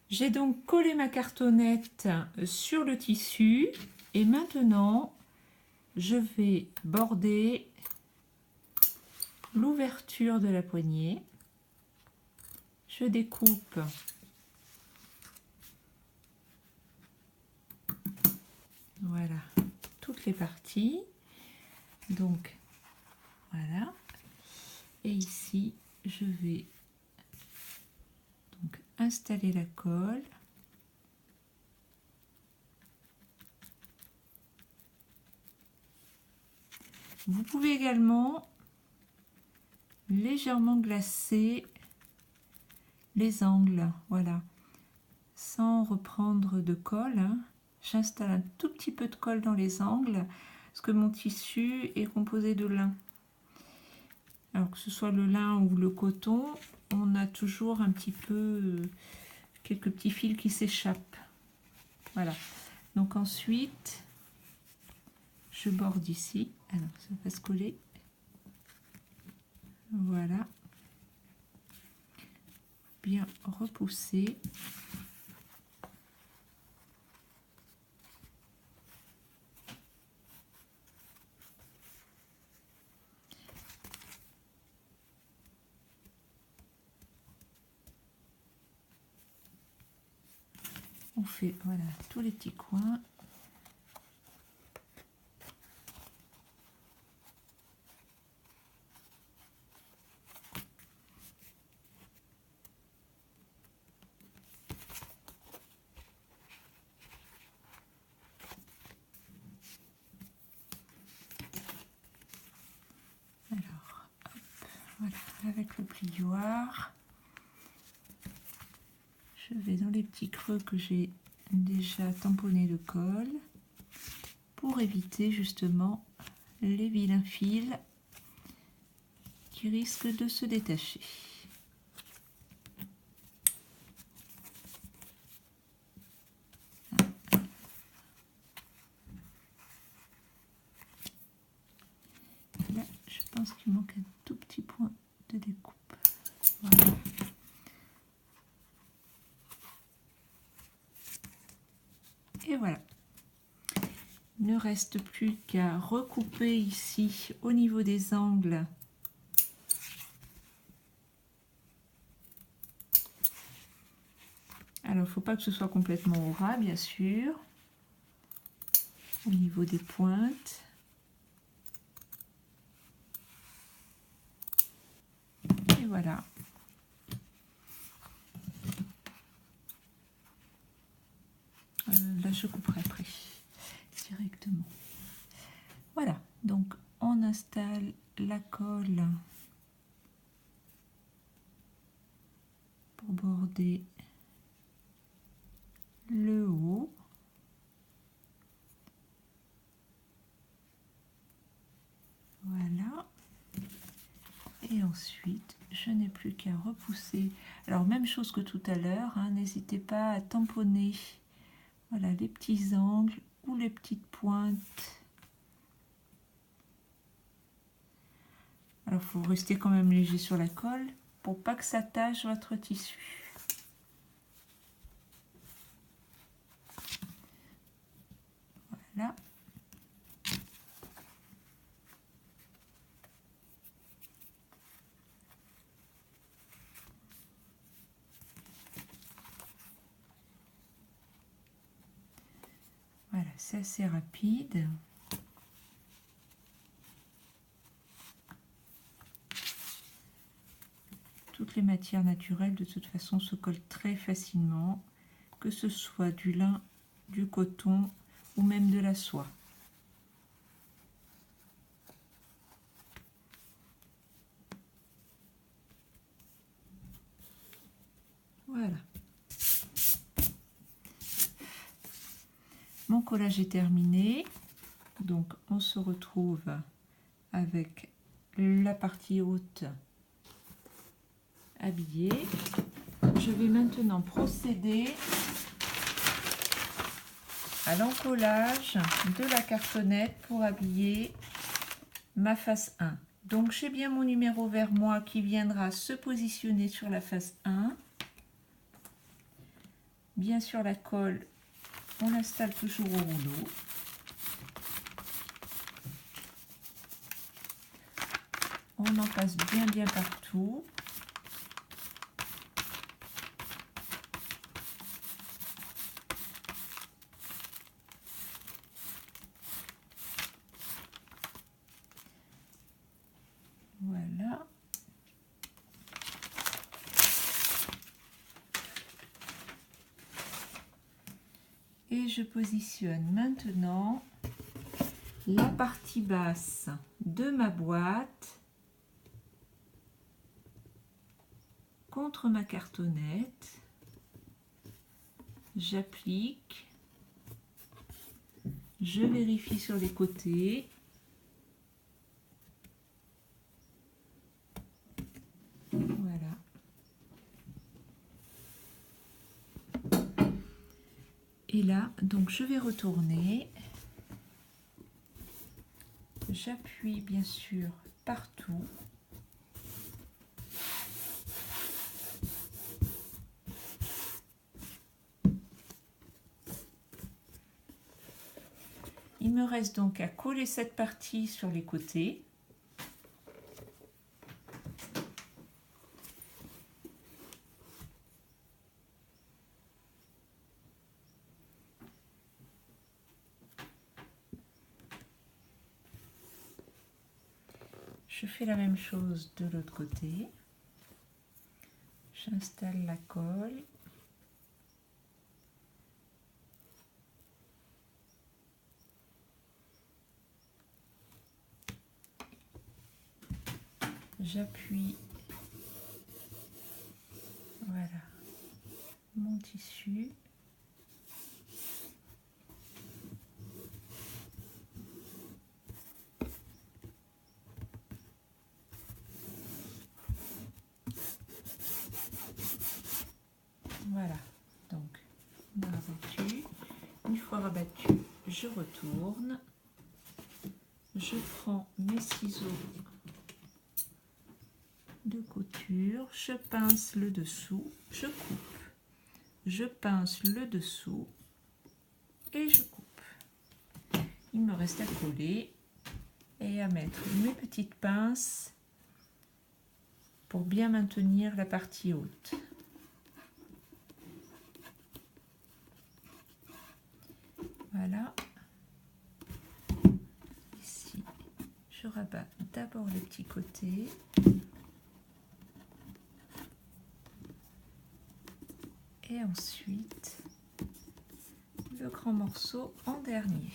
J'ai donc collé ma cartonnette sur le tissu et maintenant je vais border l'ouverture de la poignée. Je découpe voilà toutes les parties. Donc voilà. Et ici, je vais donc installer la colle. Vous pouvez également légèrement glacer les angles, voilà, sans reprendre de colle. Hein. J'installe un tout petit peu de colle dans les angles, parce que mon tissu est composé de lin. Alors que ce soit le lin ou le coton, on a toujours un petit peu quelques petits fils qui s'échappent. Voilà. Donc ensuite, je borde ici. Alors ça va se coller. Voilà. Bien repousser. On fait voilà tous les petits coins. Alors, hop, voilà, avec le plioir, je vais dans les petits creux que j'ai déjà tamponnés de colle pour éviter justement les vilains fils qui risquent de se détacher. Là, je pense qu'il manque un tout petit point de découpe. Voilà. Et voilà. Il ne reste plus qu'à recouper ici au niveau des angles. Alors, il ne faut pas que ce soit complètement au ras, bien sûr. Au niveau des pointes. Et voilà. Là, je couperai après, directement. Voilà, donc on installe la colle pour border le haut. Voilà. Et ensuite, je n'ai plus qu'à repousser. Alors, même chose que tout à l'heure, hein, n'hésitez pas à tamponner voilà, les petits angles ou les petites pointes. Alors, il faut rester quand même léger sur la colle pour pas que ça tache votre tissu. Voilà. Voilà, c'est assez rapide. Toutes les matières naturelles, de toute façon, se collent très facilement, que ce soit du lin, du coton ou même de la soie. Voilà. Mon collage est terminé. Donc, on se retrouve avec la partie haute habillée. Je vais maintenant procéder à l'encollage de la cartonnette pour habiller ma face 1. Donc, j'ai bien mon numéro vers moi qui viendra se positionner sur la face 1. Bien sûr, la colle, on l'installe toujours au rouleau. On en passe bien partout. Voilà. Et je positionne maintenant la partie basse de ma boîte contre ma cartonnette. J'applique. Je vérifie sur les côtés. Voilà. Et là, donc je vais retourner. J'appuie bien sûr partout. Il me reste donc à coller cette partie sur les côtés. Je fais la même chose de l'autre côté. J'installe la colle. J'appuie. Voilà. Mon tissu. Voilà, donc on a rabattu. Une fois rabattu, je retourne. Je prends mes ciseaux de couture, je pince le dessous, je coupe. Je pince le dessous et je coupe. Il me reste à coller et à mettre mes petites pinces pour bien maintenir la partie haute. Voilà. Ici, je rabats d'abord les petits côtés. Et ensuite, le grand morceau en dernier.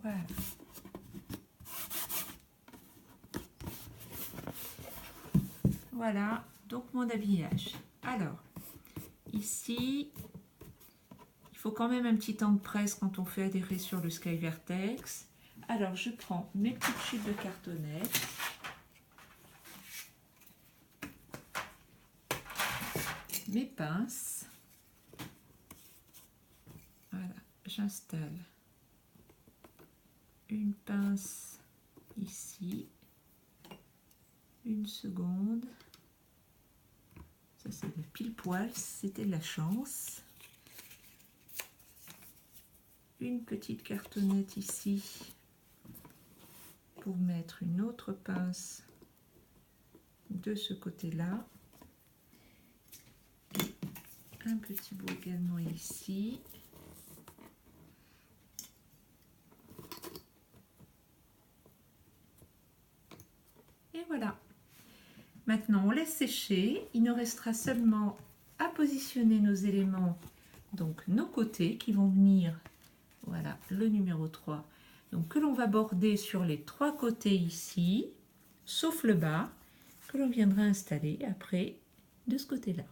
Voilà. Voilà, donc mon habillage. Alors, ici, il faut quand même un petit temps de presse quand on fait adhérer sur le Sky Vertex. Alors, je prends mes petites chutes de cartonnette. Mes pinces. Voilà, j'installe une pince ici. Une seconde. Ça, c'est le pile poil, c'était de la chance. Une petite cartonnette ici pour mettre une autre pince de ce côté-là. Un petit bout également ici. Et voilà. Maintenant, on laisse sécher. Il nous restera seulement à positionner nos éléments, donc nos côtés qui vont venir, voilà, le numéro 3. Donc, que l'on va border sur les 3 côtés ici, sauf le bas, que l'on viendra installer après de ce côté-là.